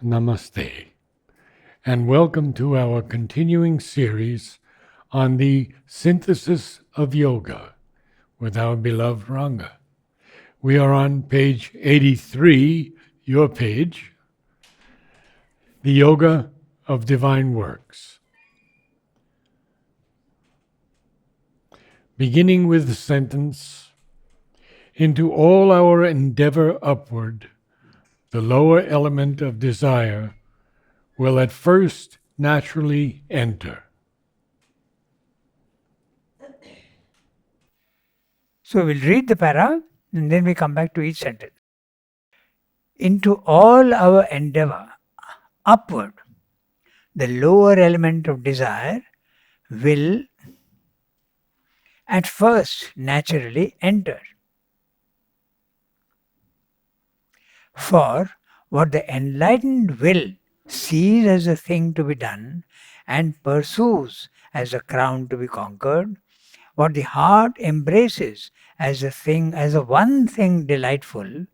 Namaste, and welcome to our continuing series on the synthesis of yoga with our beloved Ranga. We are on page 83, your page, the Yoga of Divine Works. Beginning with the sentence, into all our endeavor upward, the lower element of desire will at first naturally enter. So we'll read the para and then we come back to each sentence. Into all our endeavor upward, the lower element of desire will at first naturally enter. For what the enlightened will sees as a thing to be done and pursues as a crown to be conquered, what the heart embraces as a one thing delightful,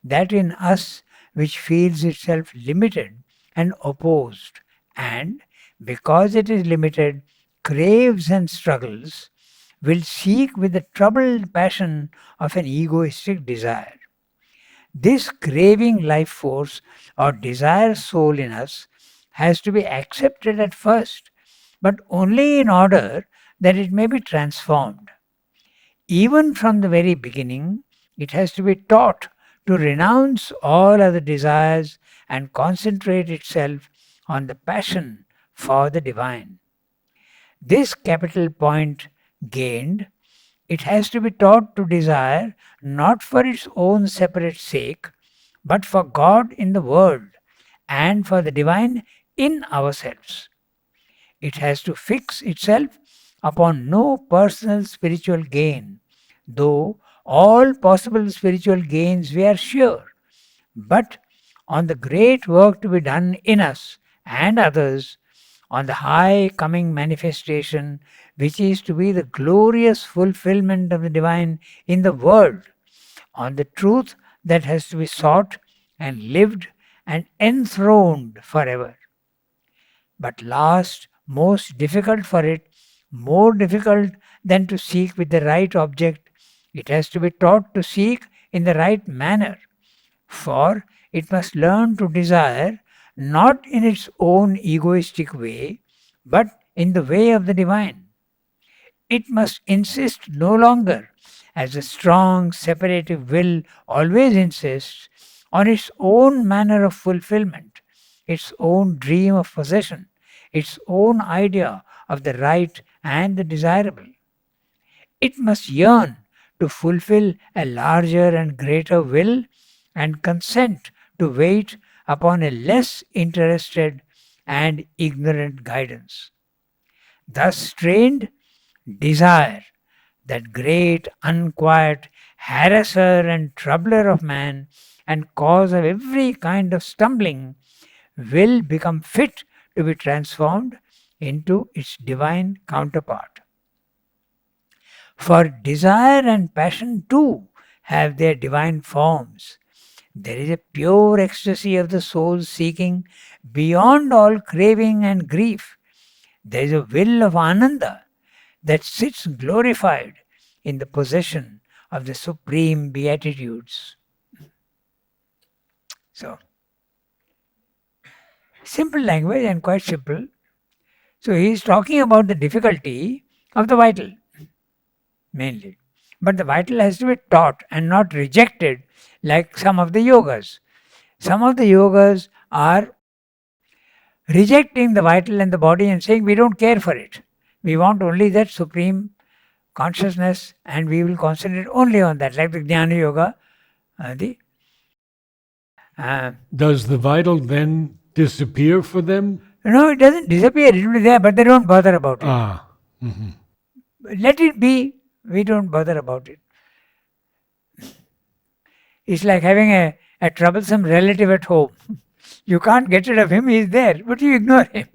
that in us which feels itself limited and opposed, and because it is limited, craves and struggles, will seek with the troubled passion of an egoistic desire. This craving life force or desire soul in us has to be accepted at first, but only in order that it may be transformed. Even from the very beginning, it has to be taught to renounce all other desires and concentrate itself on the passion for the divine. This capital point gained, it has to be taught to desire not for its own separate sake, but for God in the world and for the divine in ourselves. It has to fix itself upon no personal spiritual gain, though all possible spiritual gains we are sure, but on the great work to be done in us and others, on the high coming manifestation, which is to be the glorious fulfillment of the divine in the world, on the truth that has to be sought and lived and enthroned forever. But last, most difficult for it, more difficult than to seek with the right object, it has to be taught to seek in the right manner, for it must learn to desire not in its own egoistic way, but in the way of the divine. It must insist no longer, as a strong separative will always insists, on its own manner of fulfillment, its own dream of possession, its own idea of the right and the desirable. It must yearn to fulfill a larger and greater will and consent to wait upon a less interested and ignorant guidance. Thus trained, desire, that great unquiet harasser and troubler of man and cause of every kind of stumbling, will become fit to be transformed into its divine counterpart. For desire and passion too have their divine forms. There is a pure ecstasy of the soul seeking beyond all craving and grief. There is a will of Ananda that sits glorified in the possession of the supreme beatitudes. So, simple language and quite simple. So, he is talking about the difficulty of the vital, mainly. But the vital has to be taught and not rejected like some of the yogas. Some of the yogas are rejecting the vital and the body and saying we don't care for it. We want only that supreme consciousness and we will concentrate only on that, like the Jnana Yoga. Does the vital then disappear for them? No, it doesn't disappear. It will be there, but they don't bother about it. Mm-hmm. Let it be. We don't bother about it. It's like having a troublesome relative at home. You can't get rid of him, he's there, but you ignore him.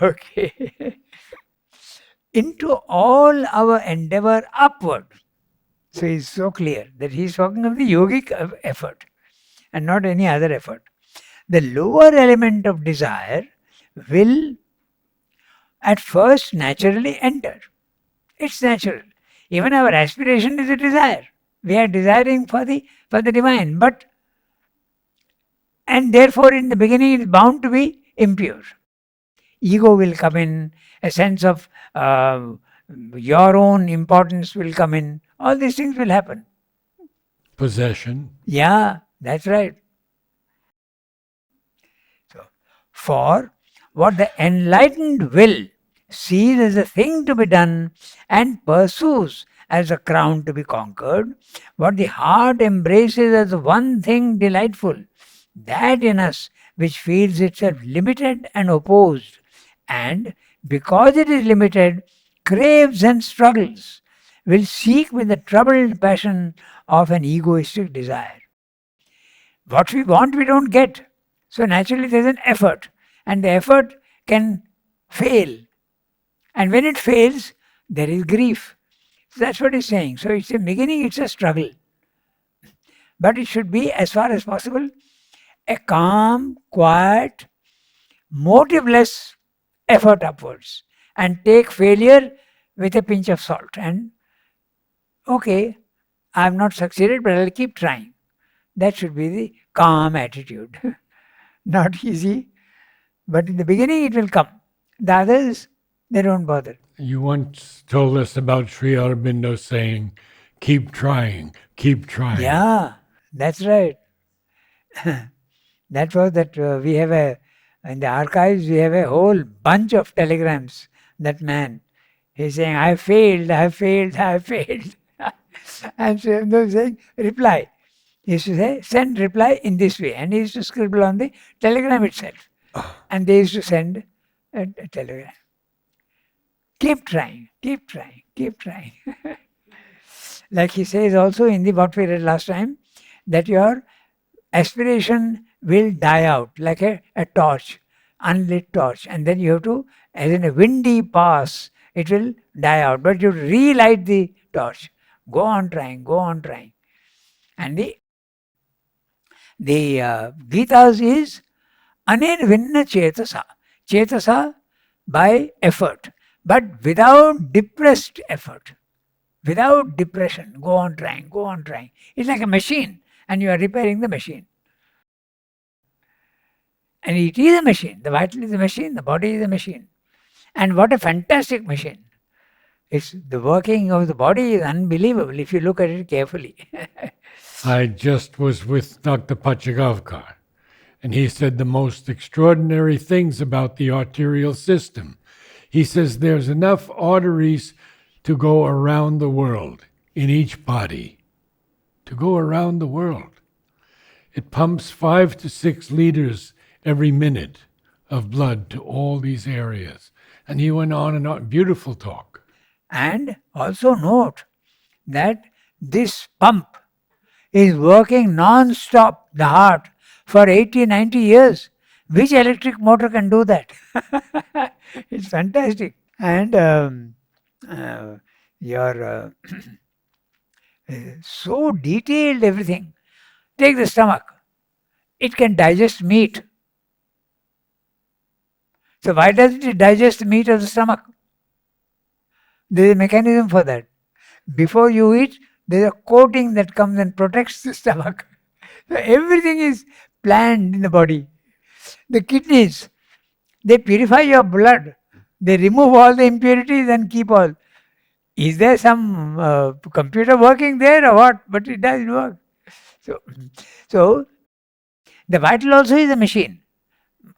Okay. Into all our endeavor upward. So he's so clear that he's talking of the yogic effort. and not any other effort. The lower element of desire will at first naturally enter. It's natural. Even our aspiration is a desire. We are desiring for the divine, but and therefore in the beginning it is bound to be impure. Ego will come in, a sense of your own importance will come in. All these things will happen. Possession. Yeah, that's right. So, for what the enlightened will sees as a thing to be done and pursues as a crown to be conquered, what the heart embraces as one thing delightful, that in us which feels itself limited and opposed, and because it is limited, craves and struggles, will seek with the troubled passion of an egoistic desire. What we want, we don't get. So naturally, there's an effort, and the effort can fail. And when it fails, there is grief. So that's what he's saying. So it's a beginning, it's a struggle. But it should be, as far as possible, a calm, quiet, motiveless effort upwards. And take failure with a pinch of salt. And okay, I've not succeeded, but I'll keep trying. That should be the calm attitude. Not easy, but in the beginning it will come. The others, they don't bother. You once told us about Sri Aurobindo saying, keep trying, keep trying. Yeah, that's right. That was that we have in the archives, we have a whole bunch of telegrams. That man, he's saying, I failed, I failed, I failed. And so they're saying, reply. He used to say, send reply in this way. And he used to scribble on the telegram itself. And they used to send a telegram. Keep trying, keep trying, keep trying. Like he says also in the what we read last time, that your aspiration will die out like a torch, unlit torch. And then you have to, as in a windy pass, it will die out. But you relight the torch. Go on trying, go on trying. And the Gita's is anirvinna chetasa. Chetasa by effort, but without depressed effort, without depression. Go on trying, go on trying. It's like a machine, and you are repairing the machine. And it is a machine. The vital is a machine, the body is a machine. And what a fantastic machine. The working of the body is unbelievable if you look at it carefully. I just was with Dr. Pachagavkar, and he said the most extraordinary things about the arterial system. He says there's enough arteries to go around the world in each body, to go around the world. It pumps 5 to 6 liters every minute of blood to all these areas. And he went on and on. Beautiful talk. And also note that this pump is working non-stop, the heart, for 80, 90 years. Which electric motor can do that? It's fantastic. And your so detailed everything. Take the stomach. It can digest meat. So why doesn't it digest the meat of the stomach? There is a mechanism for that. Before you eat, there is a coating that comes and protects the stomach. So everything is planned in the body. The kidneys, they purify your blood. They remove all the impurities and keep all. Is there some computer working there or what? But it does work. So the vital also is a machine.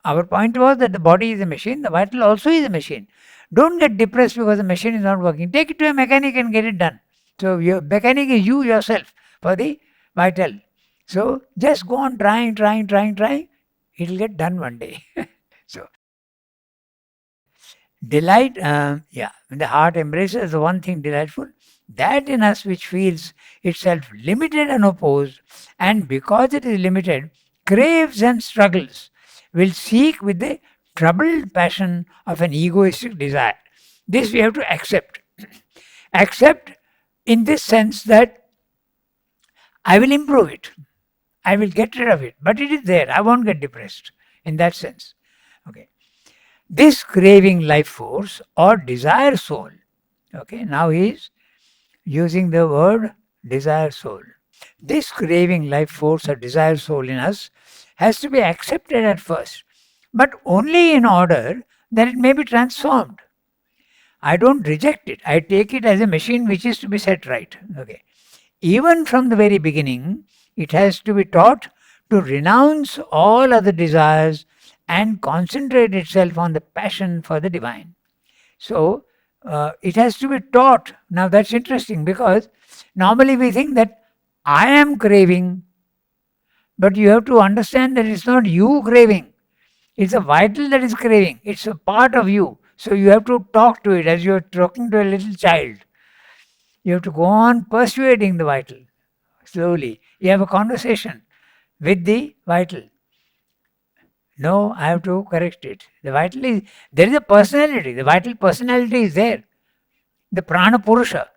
Our point was that the body is a machine, the vital also is a machine. Don't get depressed because the machine is not working. Take it to a mechanic and get it done. So your mechanic is you yourself for the vital. So just go on trying. It will get done one day. So delight, when the heart embraces the one thing delightful, that in us which feels itself limited and opposed, and because it is limited, craves and struggles, will seek with the troubled passion of an egoistic desire. This we have to accept. Accept in this sense that I will improve it. I will get rid of it. But it is there. I won't get depressed in that sense. Okay. This craving life force or desire soul. Okay. Now he is using the word desire soul. This craving life force or desire soul in us has to be accepted at first, but only in order that it may be transformed. I don't reject it. I take it as a machine which is to be set right. Okay. Even from the very beginning, it has to be taught to renounce all other desires and concentrate itself on the passion for the divine. So, it has to be taught. Now, that's interesting because normally we think that I am craving, but you have to understand that it's not you craving. It's a vital that is craving. It's a part of you. So you have to talk to it as you're talking to a little child. You have to go on persuading the vital slowly. You have a conversation with the vital. No, I have to correct it. The vital is, there is a personality. The vital personality is there. The prana purusha.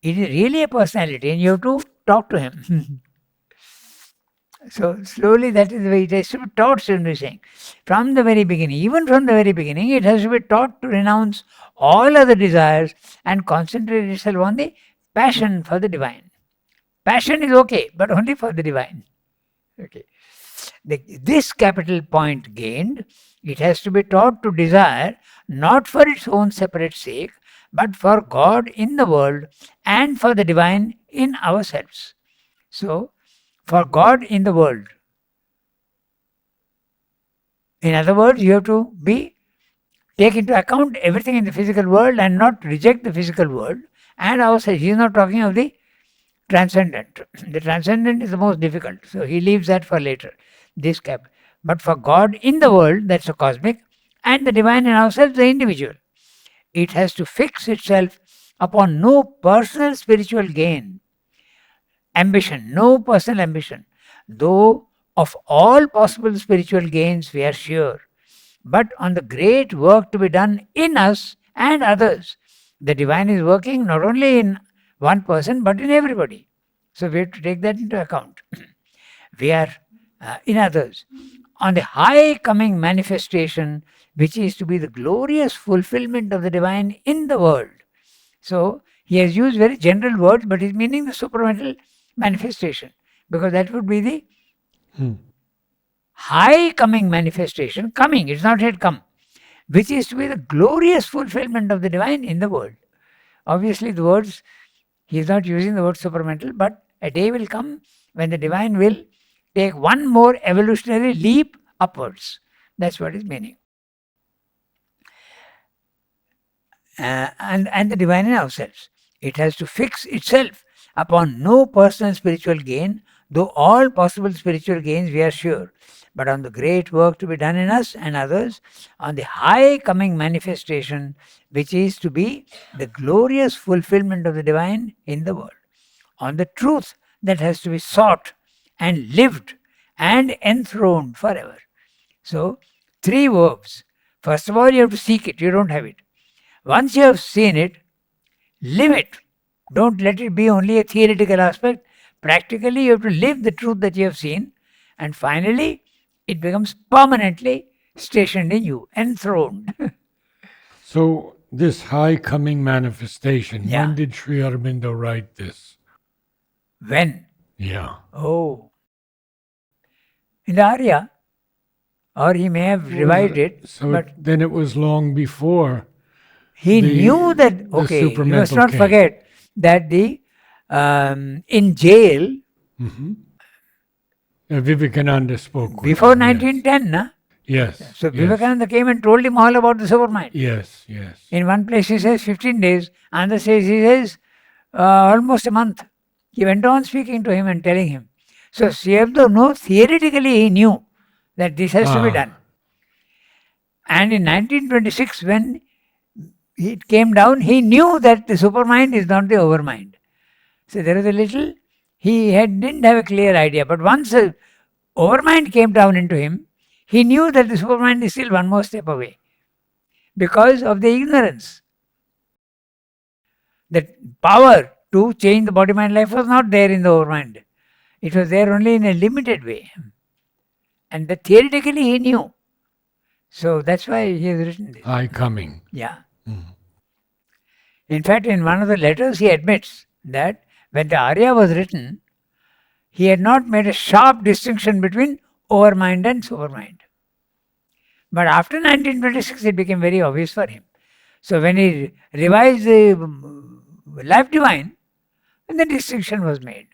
It is really a personality and you have to talk to him. So slowly that is the way it has to be taught, simply saying. From the very beginning, even from the very beginning, it has to be taught to renounce all other desires and concentrate itself on the passion for the divine. Passion is okay, but only for the divine. Okay. This capital point gained, it has to be taught to desire not for its own separate sake, but for God in the world and for the divine in ourselves. So, for God in the world. In other words, you have to take into account everything in the physical world and not reject the physical world. And also, he is not talking of the transcendent. The transcendent is the most difficult, so he leaves that for later. This cap. But for God in the world, that's a cosmic, and the divine in ourselves, the individual. It has to fix itself upon no personal spiritual gain. Ambition, no personal ambition. Though of all possible spiritual gains we are sure, but on the great work to be done in us and others. The divine is working not only in one person but in everybody. So we have to take that into account. We are in others. On the high coming manifestation, which is to be the glorious fulfillment of the divine in the world. So he has used very general words, but he's meaning the supramental manifestation, because that would be the high coming manifestation, coming, it's not yet come, which is to be the glorious fulfillment of the divine in the world. Obviously, the words, he is not using the word supramental, but a day will come when the divine will take one more evolutionary leap upwards. That's what is meaning. And the divine in ourselves. It has to fix itself upon no personal spiritual gain, though all possible spiritual gains we are sure, but on the great work to be done in us and others, on the high coming manifestation, which is to be the glorious fulfillment of the divine in the world, on the truth that has to be sought and lived and enthroned forever. So, three verbs. First of all, you have to seek it, you don't have it. Once you have seen it, live it. Don't let it be only a theoretical aspect. Practically, you have to live the truth that you have seen. And finally, it becomes permanently stationed in you, enthroned. So, this high coming manifestation, Yeah. when did Sri Aurobindo write this? When? Yeah. Oh. In the Arya. Or he may have revised it. So but then it was long before. he knew that, okay, you must not forget that in jail, Vivekananda spoke with before him, 1910, na? Yes. So Vivekananda came and told him all about the supermind. Yes, yes. In one place he says 15 days, another says he says almost a month. He went on speaking to him and telling him. So Sriaurobindo, no, theoretically he knew that this has to be done. And in 1926, when it came down, he knew that the supermind is not the overmind. So there was a little, didn't have a clear idea. But once the overmind came down into him, he knew that the supermind is still one more step away because of the ignorance. The power to change the body-mind life was not there in the overmind. It was there only in a limited way. And that theoretically he knew. So that's why he has written this. I coming. Yeah. Mm. In fact, in one of the letters, he admits that when the Arya was written, he had not made a sharp distinction between overmind and supermind. But after 1926, it became very obvious for him. So when he revised the Life Divine, then the distinction was made.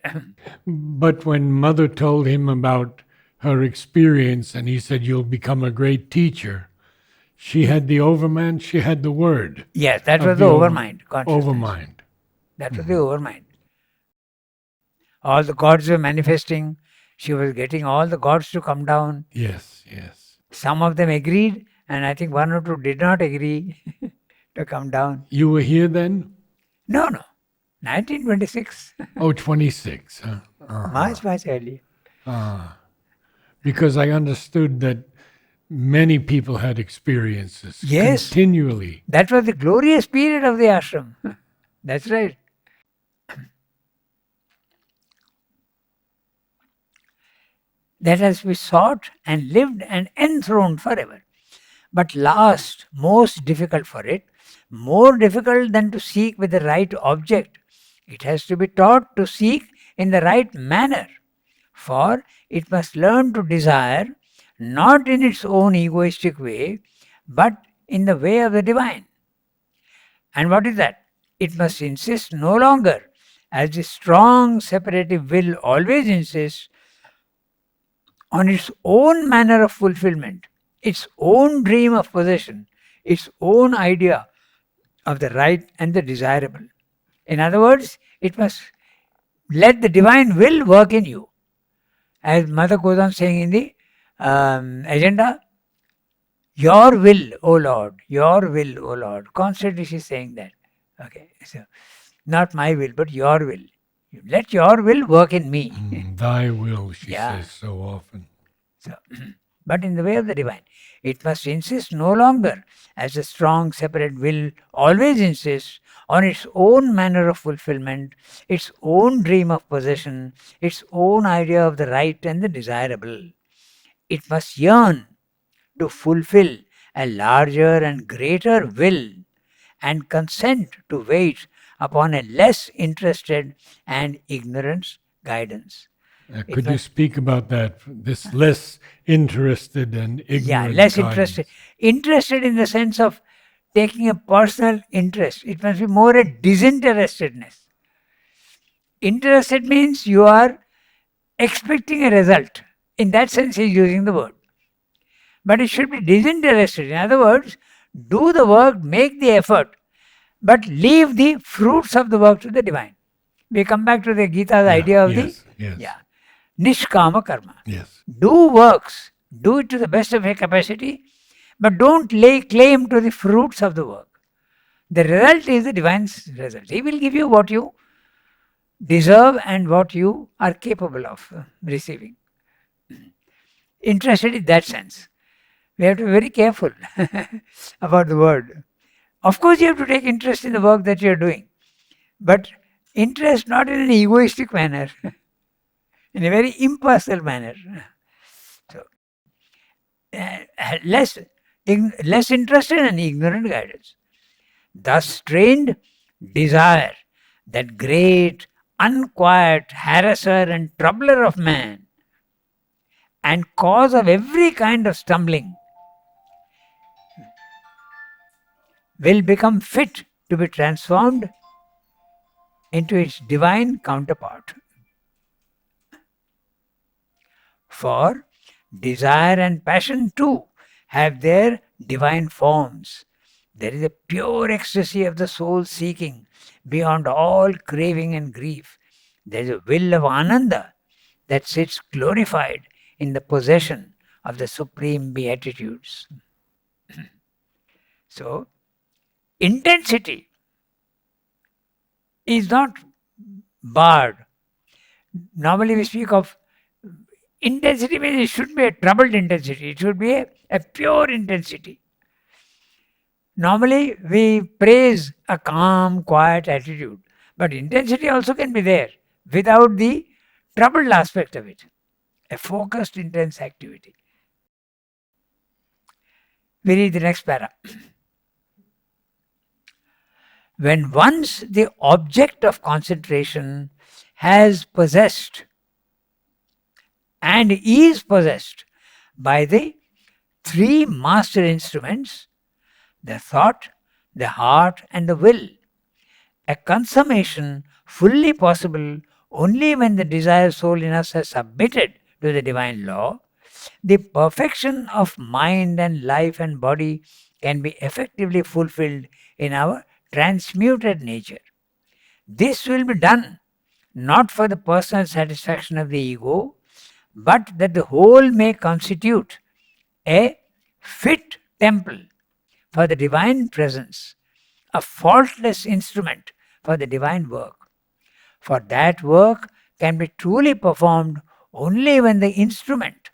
But when Mother told him about her experience and he said, "You'll become a great teacher," she had the overmind, she had the word. Yes, that of was the overmind consciousness. Overmind. That was the overmind. All the gods were manifesting. She was getting all the gods to come down. Yes, yes. Some of them agreed, and I think one or two did not agree to come down. You were here then? No. 1926. Oh, 26. Huh? Much earlier. Because I understood that many people had experiences Yes. continually. That was the glorious period of the ashram. That's right. That has been sought and lived and enthroned forever. But last, most difficult for it, more difficult than to seek with the right object. It has to be taught to seek in the right manner. For it must learn to desire not in its own egoistic way, but in the way of the divine. And what is that? It must insist no longer, as the strong separative will always insists, on its own manner of fulfillment, its own dream of possession, its own idea of the right and the desirable. In other words, it must let the divine will work in you. As Mother goes on saying in the agenda, your will, O Lord, your will, O Lord. Constantly she's saying that. Okay, so not my will, but your will. Let your will work in me. Thy will, she Yeah. says so often. So, but in the way of the divine, it must insist no longer, as a strong separate will always insists, on its own manner of fulfillment, its own dream of possession, its own idea of the right and the desirable. It must yearn to fulfill a larger and greater will and consent to wait upon a less interested and ignorant guidance. Could you speak about that? This less interested and ignorant. Yeah, less guidance. interested. Interested in the sense of taking a personal interest. It must be more a disinterestedness. Interested means you are expecting a result. In that sense, he is using the word. But it should be disinterested. In other words, do the work, make the effort, but leave the fruits of the work to the divine. We come back to the Gita's idea of Nishkama karma. Yes. Do works, do it to the best of your capacity, but don't lay claim to the fruits of the work. The result is the divine's result. He will give you what you deserve and what you are capable of receiving. Interested in that sense. We have to be very careful about the word. Of course, you have to take interest in the work that you are doing, but interest not in an egoistic manner, in a very impersonal manner. So, less interested and ignorant guidance. Thus trained, desire, that great, unquiet harasser and troubler of man, and cause of every kind of stumbling, will become fit to be transformed into its divine counterpart. For desire and passion too have their divine forms. There is a pure ecstasy of the soul seeking beyond all craving and grief. There is a will of Ananda that sits glorified in the possession of the supreme beatitudes. So, intensity is not barred. Normally we speak of intensity means it should be a troubled intensity. It should be a pure intensity. Normally we praise a calm, quiet attitude. But intensity also can be there without the troubled aspect of it, a focused, intense activity. We read the next para. When once the object of concentration has possessed and is possessed by the three master instruments, the thought, the heart, and the will, a consummation fully possible only when the desire soul in us has submitted to the divine law, the perfection of mind and life and body can be effectively fulfilled in our transmuted nature. This will be done not for the personal satisfaction of the ego, but that the whole may constitute a fit temple for the divine presence, a faultless instrument for the divine work. For that work can be truly performed only when the instrument,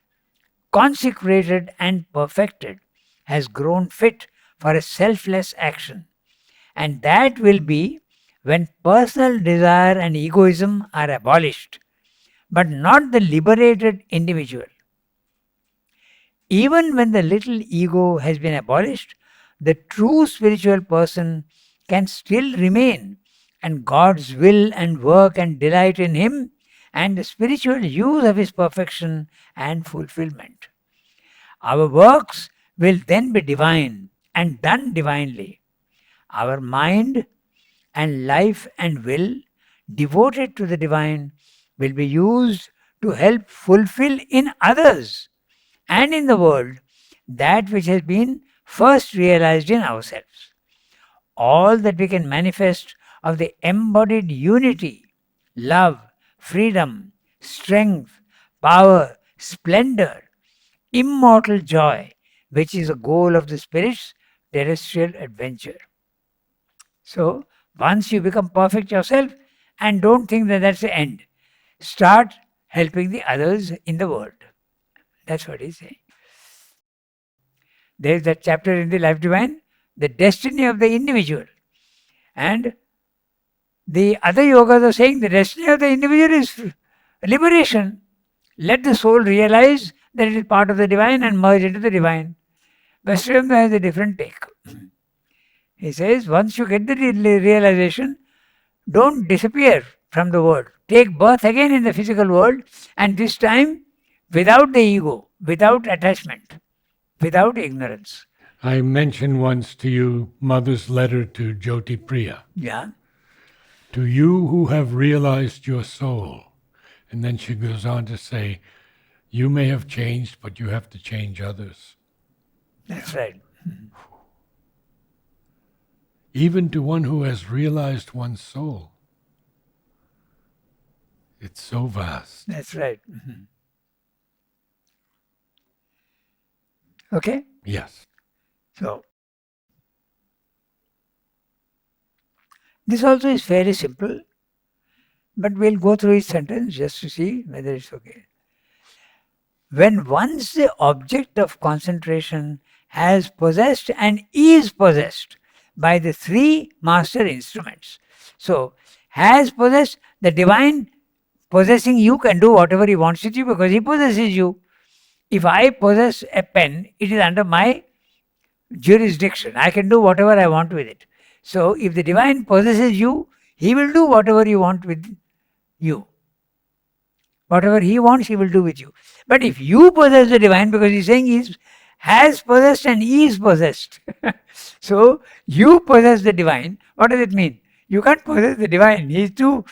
consecrated and perfected, has grown fit for a selfless action. And that will be when personal desire and egoism are abolished, but not the liberated individual. Even when the little ego has been abolished, the true spiritual person can still remain, and God's will and work and delight in Him and the spiritual use of His perfection and fulfillment. Our works will then be divine and done divinely. Our mind and life and will, devoted to the divine, will be used to help fulfill in others and in the world that which has been first realized in ourselves. All that we can manifest of the embodied unity, love, freedom, strength, power, splendor, immortal joy, which is the goal of the spirit's terrestrial adventure. So, once you become perfect yourself, and don't think that that's the end, start helping the others in the world. That's what he's saying. There is that chapter in the Life Divine, the destiny of the individual. And the other yogas are saying the destiny of the individual is liberation. Let the soul realize that it is part of the divine and merge into the divine. Vaishnava has a different take. He says, once you get the realization, don't disappear from the world. Take birth again in the physical world, and this time without the ego, without attachment, without ignorance. I mentioned once to you Mother's letter to Jyoti Priya. Yeah. To you who have realized your soul. And then she goes on to say, you may have changed, but you have to change others. That's right. Even to one who has realized one's soul. It's so vast. That's right. Okay? Yes. So, this also is fairly simple, but we'll go through each sentence just to see whether it's okay. When once the object of concentration has possessed and is possessed by the three master instruments. So, has possessed, the divine possessing you can do whatever he wants with you because he possesses you. If I possess a pen, it is under my jurisdiction. I can do whatever I want with it. So, if the divine possesses you, he will do whatever you want with you. Whatever he wants, he will do with you. But if you possess the divine, because he's saying he has possessed and is possessed. So, you possess the divine. What does it mean? You can't possess the divine. He is too.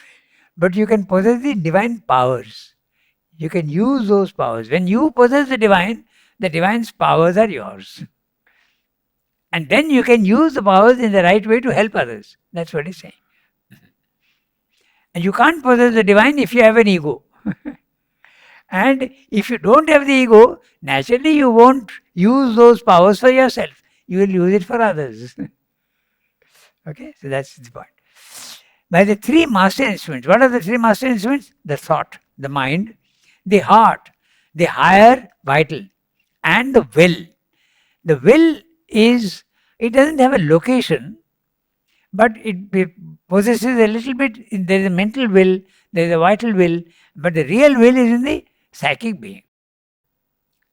But you can possess the divine powers. You can use those powers. When you possess the divine's powers are yours. And then you can use the powers in the right way to help others. That's what he's saying. And you can't possess the divine if you have an ego. And if you don't have the ego, naturally you won't use those powers for yourself. You will use it for others. Okay, so that's the point. By the three master instruments. What are the three master instruments? The thought, the mind, the heart, the higher vital, and the will. The will is, it doesn't have a location, but it possesses a little bit, there is a mental will, there is a vital will, but the real will is in the psychic being.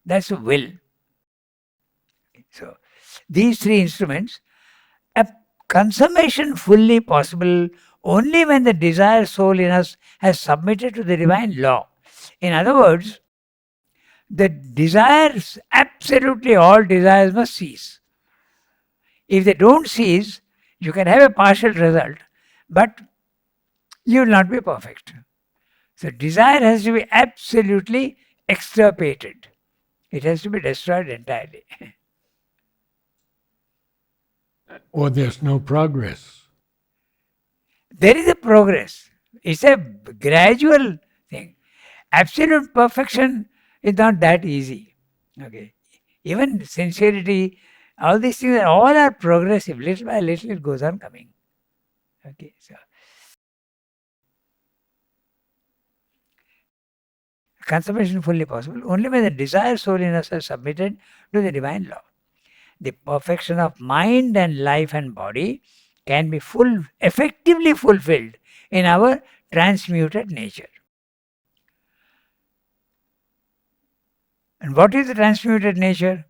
That's the will. So, these three instruments, a consummation fully possible only when the desire soul in us has submitted to the divine law. In other words, the desires, absolutely all desires must cease. If they don't cease, you can have a partial result, but you will not be perfect. So desire has to be absolutely extirpated. It has to be destroyed entirely. Or there's no progress. There is a progress. It's a gradual thing. Absolute perfection is not that easy. Okay. Even sincerity, all these things all are progressive. Little by little it goes on coming. Okay. So consummation fully possible only when the desire soul in us is submitted to the divine law. The perfection of mind and life and body can be effectively fulfilled in our transmuted nature. And what is the transmuted nature?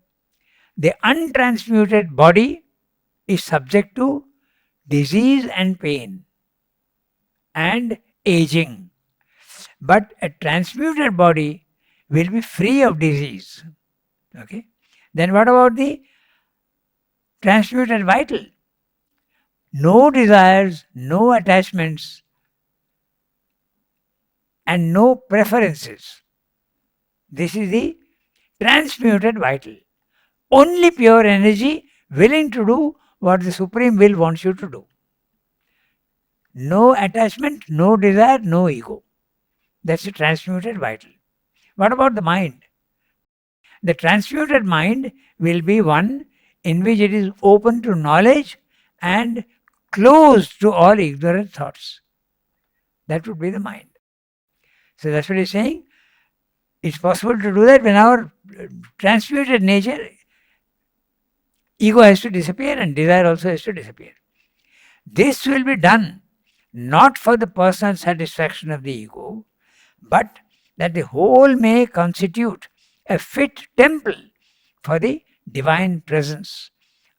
The untransmuted body is subject to disease and pain and aging. But a transmuted body will be free of disease. Okay? Then what about the transmuted vital? No desires, no attachments, and no preferences. This is the transmuted vital. Only pure energy willing to do what the Supreme Will wants you to do. No attachment, no desire, no ego. That's the transmuted vital. What about the mind? The transmuted mind will be one in which it is open to knowledge and closed to all ignorant thoughts. That would be the mind. So that's what he's saying. It's possible to do that when our transmuted nature, ego has to disappear and desire also has to disappear. This will be done not for the personal satisfaction of the ego, but that the whole may constitute a fit temple for the divine presence,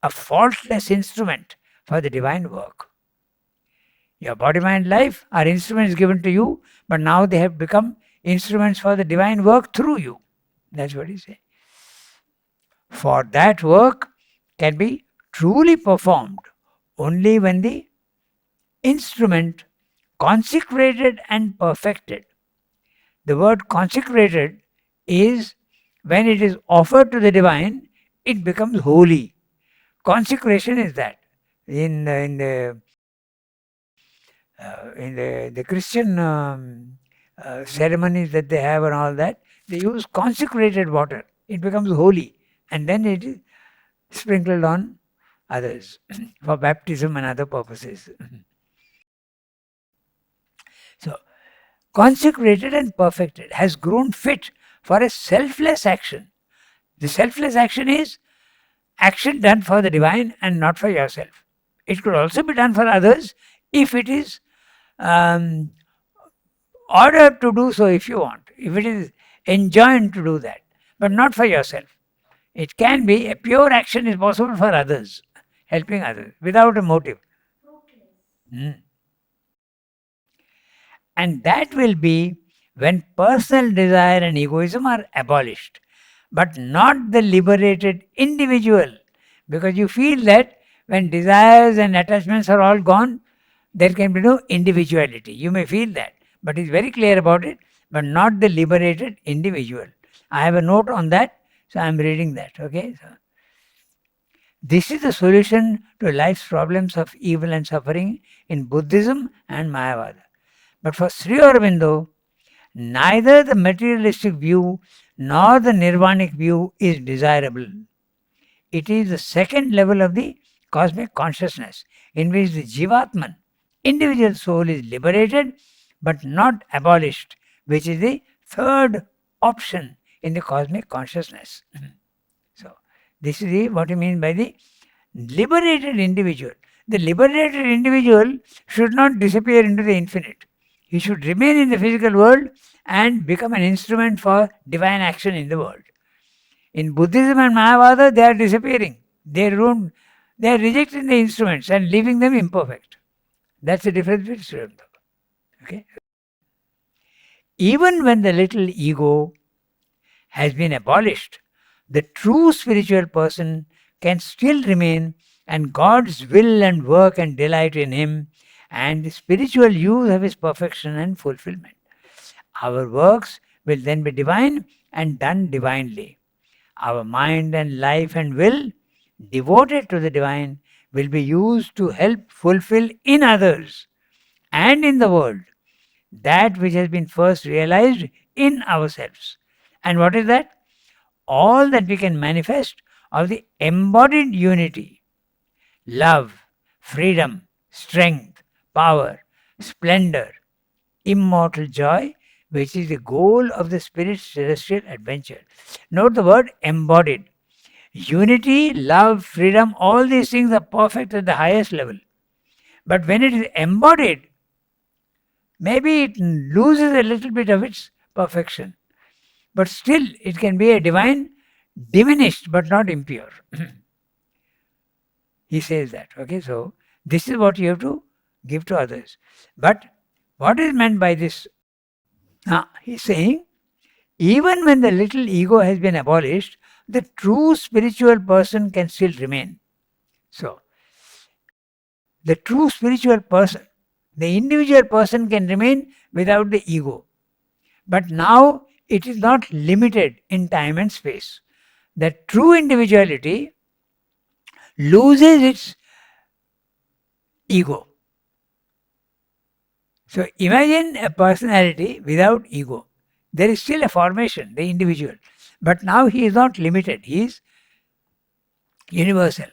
a faultless instrument for the divine work. Your body, mind, life are instruments given to you, but now they have become instruments for the divine work through you. That's what he says. For that work can be truly performed only when the instrument consecrated and perfected. The word consecrated is when it is offered to the divine, it becomes holy. Consecration is that. In the Christian ceremonies that they have and all that, they use consecrated water. It becomes holy, and then it is sprinkled on others for baptism and other purposes. So, consecrated and perfected has grown fit for a selfless action. The selfless action is action done for the divine and not for yourself. It could also be done for others if it is ordered to do so if you want, if it is enjoined to do that, but not for yourself. It can be a pure action is possible for others, helping others without a motive. And that will be when personal desire and egoism are abolished, but not the liberated individual, because you feel that when desires and attachments are all gone, there can be no individuality. You may feel that, but he's very clear about it, but not the liberated individual. I have a note on that, so I'm reading that. Okay. So, this is the solution to life's problems of evil and suffering in Buddhism and Mayavada. But for Sri Aurobindo, neither the materialistic view nor the nirvanic view is desirable. It is the second level of the cosmic consciousness in which the Jivatman, individual soul, is liberated but not abolished, which is the third option in the cosmic consciousness. So, this is what you mean by the liberated individual. The liberated individual should not disappear into the infinite. He should remain in the physical world and become an instrument for divine action in the world. In Buddhism and Mayavada, they are disappearing. They are rejecting the instruments and leaving them imperfect. That's the difference between Sri. Okay? Even when the little ego has been abolished, the true spiritual person can still remain, and God's will and work and delight in him, and the spiritual use of his perfection and fulfillment. Our works will then be divine and done divinely. Our mind and life and will, devoted to the divine, will be used to help fulfill in others and in the world that which has been first realized in ourselves. And what is that? All that we can manifest of the embodied unity, love, freedom, strength, power, splendor, immortal joy, which is the goal of the spirit's celestial adventure. Note the word embodied. Unity, love, freedom, all these things are perfect at the highest level. But when it is embodied, maybe it loses a little bit of its perfection. But still, it can be a divine, diminished but not impure. He says that. Okay, so this is what you have to give to others. But what is meant by this? He's saying, even when the little ego has been abolished, the true spiritual person can still remain. So, the true spiritual person, the individual person can remain without the ego. But now it is not limited in time and space. That true individuality loses its ego. So imagine a personality without ego. There is still a formation, the individual. But now he is not limited, he is universal.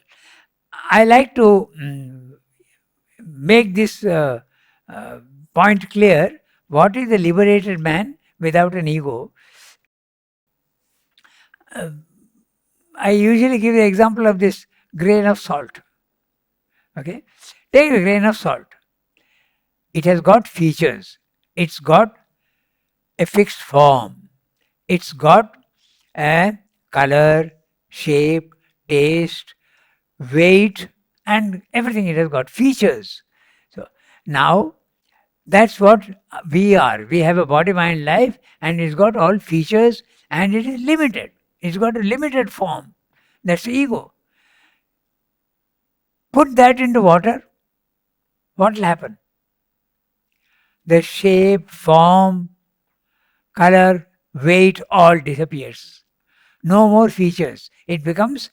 I like to make this point clear. What is the liberated man without an ego? I usually give the example of this grain of salt. Okay, take a grain of salt. It has got features. It's got a fixed form. It's got a color, shape, taste, weight, and everything. It has got features. So now that's what we are. We have a body, mind, life, and it's got all features, and it is limited. It's got a limited form. That's the ego. Put that into water, what will happen? The shape, form, color, weight all disappears. No more features. It pervades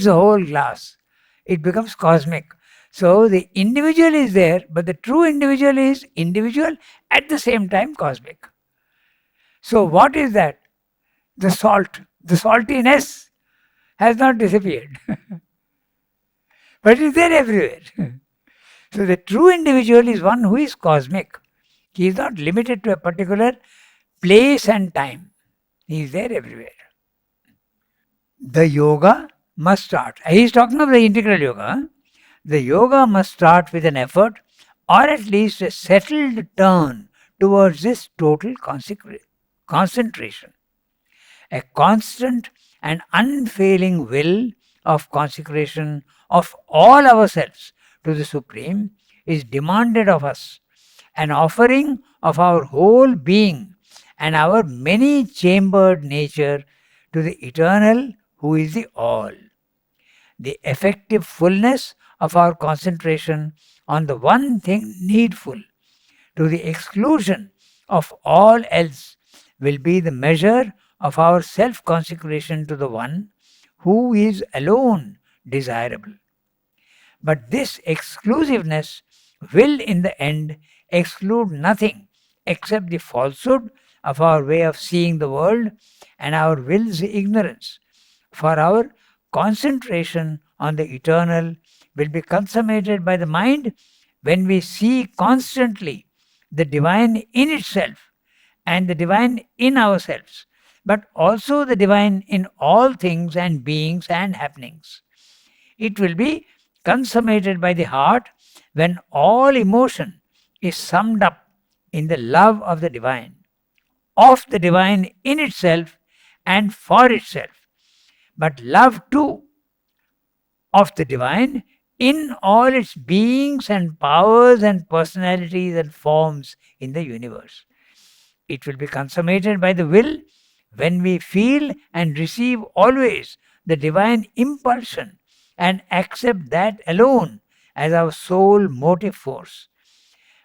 the whole glass. It becomes cosmic. So the individual is there, but the true individual is individual at the same time cosmic. So what is that? The salt. The saltiness has not disappeared. But it is there everywhere. So the true individual is one who is cosmic. He is not limited to a particular place and time. He is there everywhere. The yoga must start. He is talking of the integral yoga. The yoga must start with an effort or at least a settled turn towards this total concentration. A constant and unfailing will of consecration of all ourselves to the Supreme is demanded of us, an offering of our whole being and our many chambered nature to the Eternal who is the All. The effective fullness of our concentration on the one thing needful to the exclusion of all else will be the measure of our self-consecration to the one who is alone desirable. But this exclusiveness will in the end exclude nothing except the falsehood of our way of seeing the world and our will's ignorance. For our concentration on the eternal will be consummated by the mind when we see constantly the divine in itself and the divine in ourselves, but also the divine in all things and beings and happenings. It will be consummated by the heart when all emotion is summed up in the love of the divine in itself and for itself, but love too of the divine in all its beings and powers and personalities and forms in the universe. It will be consummated by the will when we feel and receive always the divine impulsion and accept that alone as our sole motive force.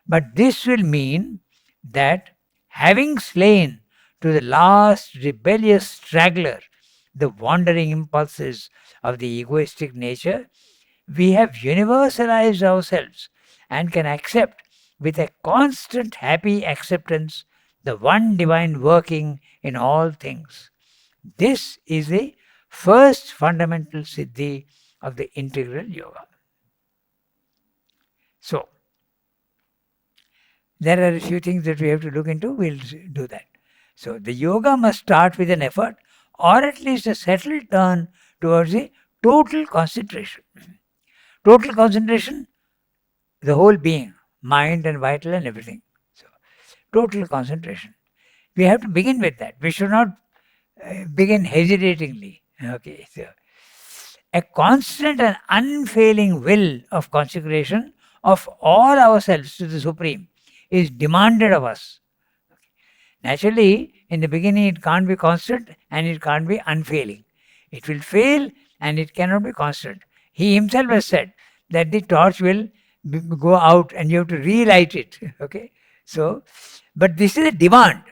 But this will mean that having slain to the last rebellious straggler the wandering impulses of the egoistic nature, we have universalized ourselves and can accept with a constant happy acceptance the one divine working in all things. This is the first fundamental siddhi of the integral yoga. So, there are a few things that we have to look into. We'll do that. So, the yoga must start with an effort or at least a settled turn towards the total concentration. Total concentration, the whole being, mind and vital and everything. So, total concentration. We have to begin with that. We should not begin hesitatingly. Okay, so a constant and unfailing will of consecration of all ourselves to the Supreme is demanded of us. Naturally, in the beginning, it can't be constant and it can't be unfailing. It will fail and it cannot be constant. He himself has said that the torch will go out and you have to relight it. Okay, so, but this is a demand.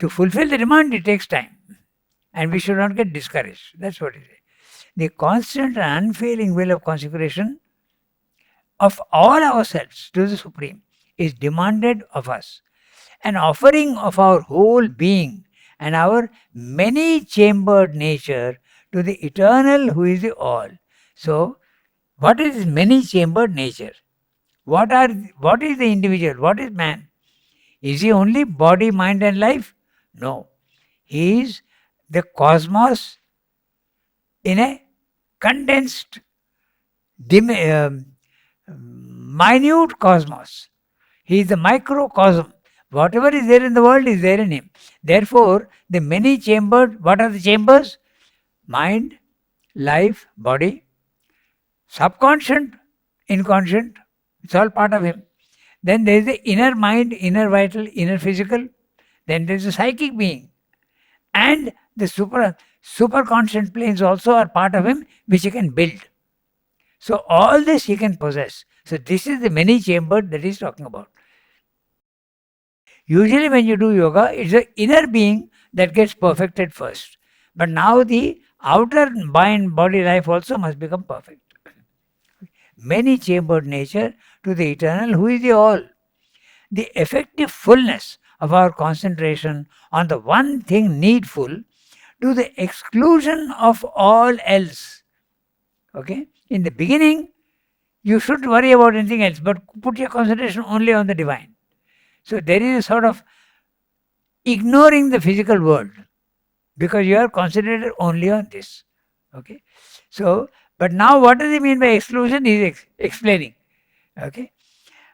To fulfill the demand, it takes time, and we should not get discouraged. That's what it is. The constant and unfailing will of consecration of all ourselves to the Supreme is demanded of us. An offering of our whole being and our many-chambered nature to the Eternal who is the All. So, what is many-chambered nature? What is the individual? What is man? Is he only body, mind and life? No. He is the cosmos in a condensed, minute cosmos. He is the microcosm. Whatever is there in the world is there in him. Therefore, the many chambered, what are the chambers? Mind, life, body, subconscious, inconscient, it's all part of him. Then there is the inner mind, inner vital, inner physical. Then there is the psychic being. And the superconscious planes also are part of him, which he can build. So all this he can possess. So this is the many chambered that he's talking about. Usually when you do yoga, it's the inner being that gets perfected first. But now the outer mind, body, life also must become perfect. Many chambered nature to the Eternal who is the All. The effective fullness of our concentration on the one thing needful to the exclusion of all else. Okay? In the beginning, you shouldn't worry about anything else, but put your concentration only on the divine. So there is a sort of ignoring the physical world because you are concentrated only on this. Okay? So, but now what does he mean by exclusion? He is explaining. Okay?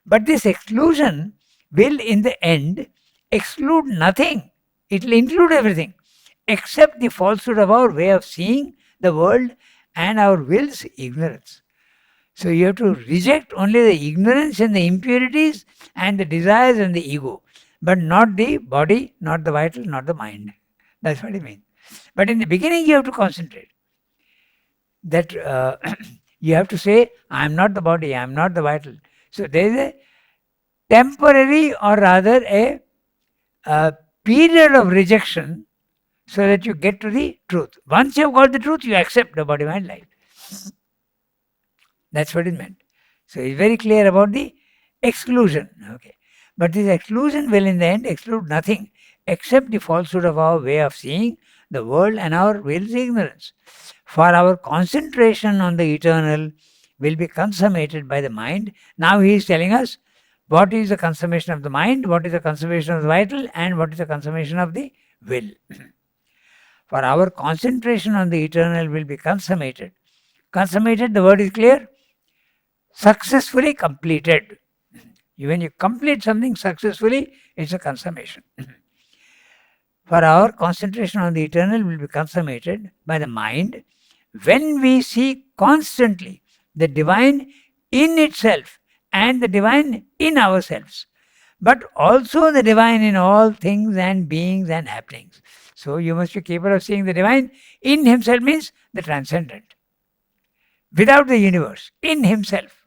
But this exclusion will in the end exclude nothing. It will include everything except the falsehood of our way of seeing the world and our will's ignorance. So you have to reject only the ignorance and the impurities and the desires and the ego, but not the body, not the vital, not the mind. That's what it means. But in the beginning you have to concentrate. That you have to say, I am not the body, I am not the vital. So there is a temporary or rather a period of rejection so that you get to the truth. Once you have got the truth, you accept the body, mind, life. That's what it meant. So it's very clear about the exclusion. Okay. But this exclusion will in the end exclude nothing except the falsehood of our way of seeing the world and our will's ignorance. For our concentration on the eternal will be consummated by the mind. Now he is telling us what is the consummation of the mind, what is the consummation of the vital, and what is the consummation of the will. For our concentration on the eternal will be consummated. Consummated, the word is clear. Successfully completed. When you complete something successfully, it's a consummation. For our concentration on the eternal will be consummated by the mind when we see constantly the divine in itself and the divine in ourselves, but also the divine in all things and beings and happenings. So you must be capable of seeing the divine in himself, means the transcendent, without the universe, in himself,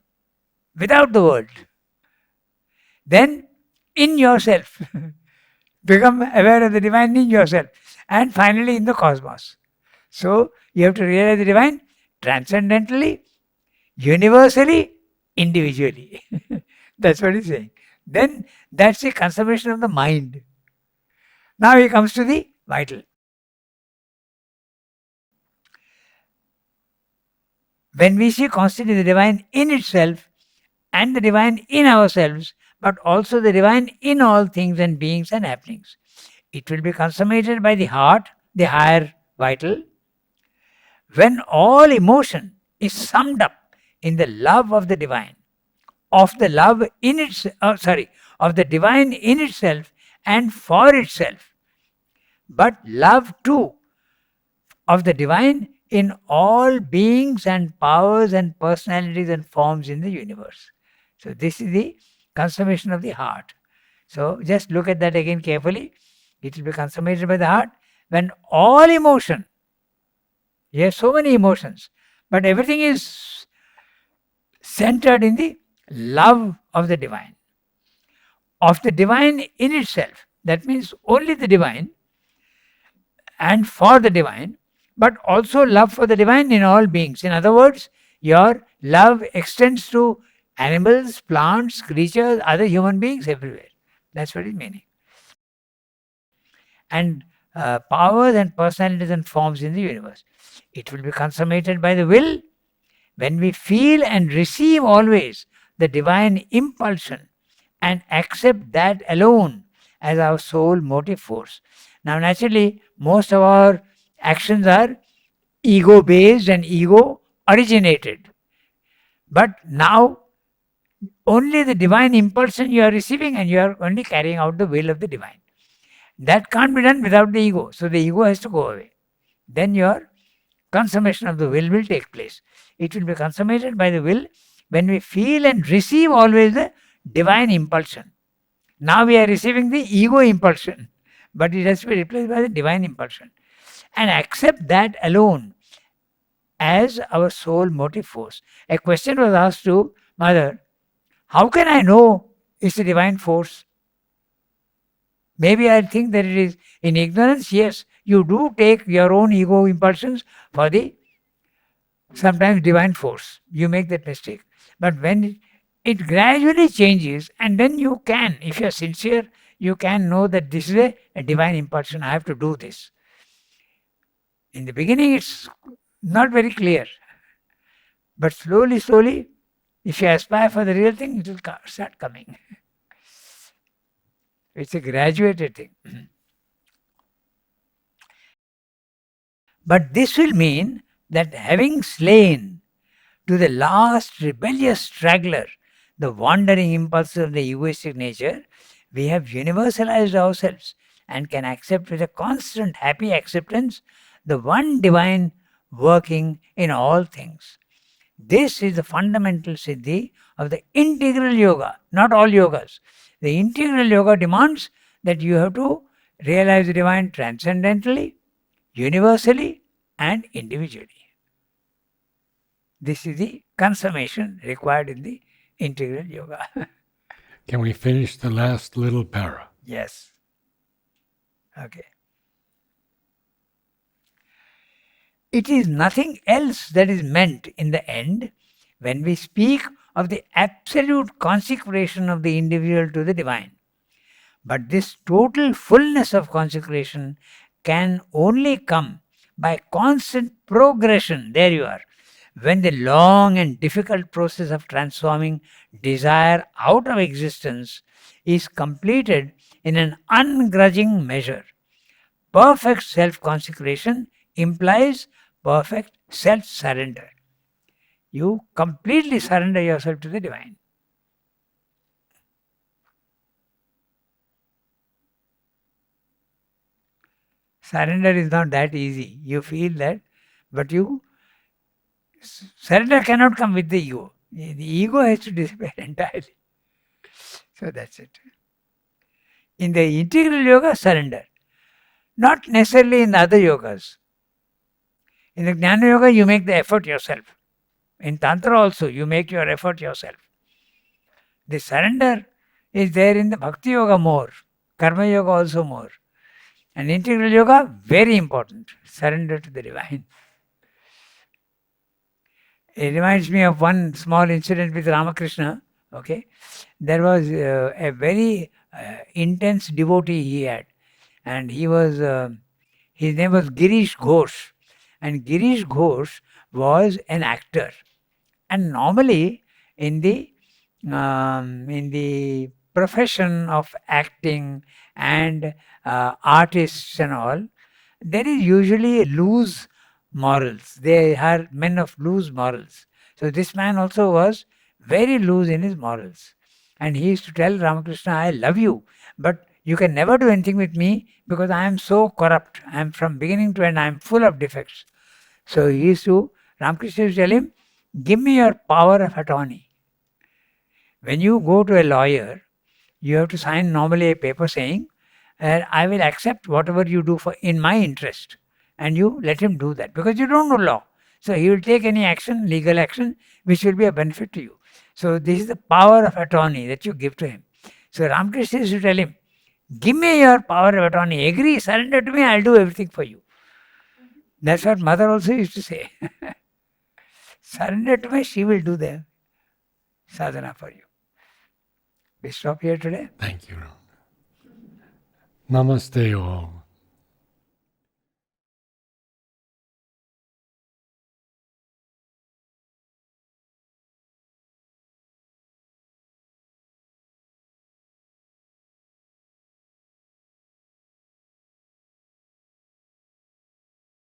without the world. Then in yourself, become aware of the divine in yourself, and finally in the cosmos. So you have to realize the divine transcendentally, universally, individually. That's what he's saying. Then that's the consummation of the mind. Now he comes to the vital. When we see constantly the divine in itself and the divine in ourselves, but also the divine in all things and beings and happenings, it will be consummated by the heart, the higher vital, when all emotion is summed up in the love of the divine, of the love in its, of the divine in itself and for itself, but love too of the divine in all beings and powers and personalities and forms in the universe. So this is the consummation of the heart. So just look at that again carefully. It will be consummated by the heart when all emotion, yes, so many emotions, but everything is centered in the love of the divine in itself. That means only the divine and for the divine, but also love for the divine in all beings. In other words, your love extends to animals, plants, creatures, other human beings, everywhere. That's what it's meaning. And powers and personalities and forms in the universe. It will be consummated by the will when we feel and receive always the divine impulsion and accept that alone as our sole motive force. Now, naturally, most of our actions are ego based and ego originated. But now, only the divine impulsion you are receiving, and you are only carrying out the will of the divine. That can't be done without the ego. So the ego has to go away. Then your consummation of the will take place. It will be consummated by the will when we feel and receive always the divine impulsion. Now we are receiving the ego impulsion, but it has to be replaced by the divine impulsion. And accept that alone as our sole motive force. A question was asked to Mother, how can I know it's a divine force? Maybe I think that it is in ignorance. Yes, you do take your own ego impulsions for the sometimes divine force. You make that mistake. But when it gradually changes, and then you can, if you are sincere, you can know that this is a divine impulsion. I have to do this. In the beginning, it's not very clear. But slowly, if you aspire for the real thing, it will start coming. It's a graduated thing. But this will mean that having slain to the last rebellious straggler the wandering impulses of the egoistic nature, we have universalized ourselves and can accept with a constant happy acceptance the one divine working in all things. This is the fundamental siddhi of the integral yoga, not all yogas. The integral yoga demands that you have to realize the divine transcendentally, universally, and individually. This is the consummation required in the integral yoga. Can we finish the last little para? Yes. Okay. It is nothing else that is meant in the end when we speak of the absolute consecration of the individual to the divine. But this total fullness of consecration can only come by constant progression. There you are. When the long and difficult process of transforming desire out of existence is completed in an ungrudging measure. Perfect self-consecration implies perfect self-surrender. You completely surrender yourself to the divine. Surrender is not that easy. You feel that, but surrender cannot come with the ego. The ego has to disappear entirely. So that's it. In the integral yoga, surrender. Not necessarily in the other yogas. In the Jnana Yoga, you make the effort yourself. In Tantra also, you make your effort yourself. The surrender is there in the Bhakti Yoga more. Karma Yoga also more. And integral yoga, very important. Surrender to the divine. It reminds me of one small incident with Ramakrishna. Okay, there was a very intense devotee he had, and he was his name was Girish Ghosh, and Girish Ghosh was an actor. And normally in the profession of acting and artists and all, there is usually loose morals. They are men of loose morals. So this man also was very loose in his morals. And he used to tell Ramakrishna, I love you, but you can never do anything with me because I am so corrupt. I am from beginning to end, I am full of defects. So Ramakrishna used to tell him, give me your power of attorney. When you go to a lawyer, you have to sign normally a paper saying, I will accept whatever you do for in my interest. And you let him do that because you don't know law. So he will take any action, legal action, which will be a benefit to you. So this is the power of attorney that you give to him. So Ramakrishna used to tell him, give me your power of attorney. Agree, surrender to me, I'll do everything for you. That's what mother also used to say. Surrender to me, she will do the sadhana for you. We stop here today. Thank you. Namaste all.